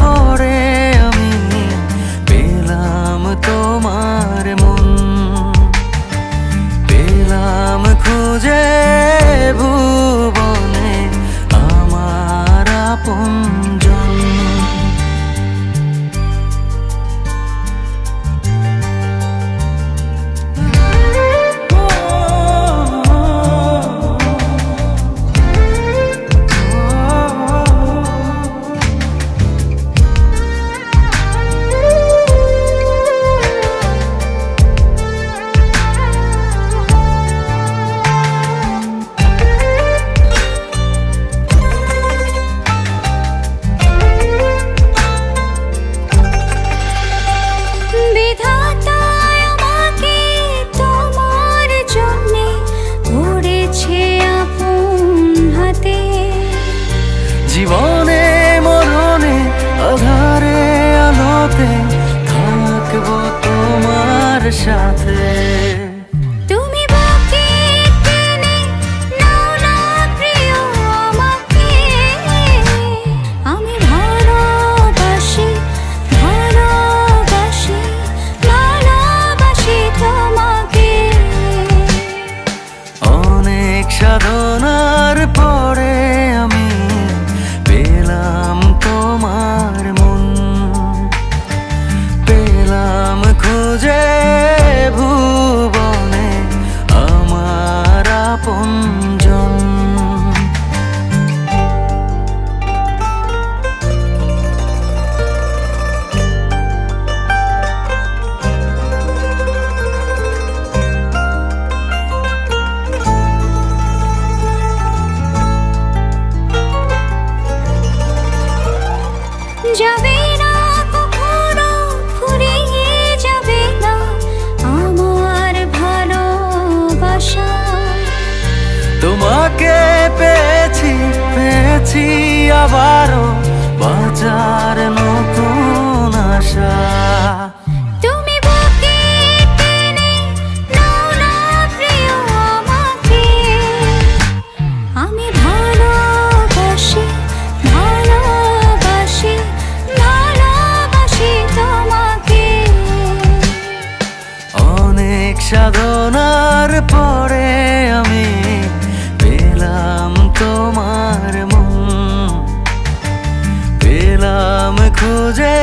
পরে আমি পেলাম তোমার মন, পেলাম খুঁজে ভুবনে আমার আপনজন। জীবনে মরণে আধারে আলোতে থাকবো তোমার সাথে। তুমি বাকি টেনে নাও না প্রিয় আমাকে, আমি ভালোবাসি ভালোবাসি ভালোবাসি তোমাকে। অনেক সাধনার পরে আমি পেলাম তোমার মন, পেলাম খুঁজে ভুবনে আমার আপনজন। যাবে না কখনো ফুরিয়ে যাবে না আমার ভালোবাসা। তোমাকে পেয়েছি পেয়েছি আবারও বাঁচার নতুন আশা। তুমি বাকি টেনে নাও না প্রিয় আমাকে, আমি ভালোবাসি ভালোবাসি ভালোবাসি তোমাকে। অনেক সাধনার পরে আমি পেলাম তোমার মন, পেলাম খুঁজে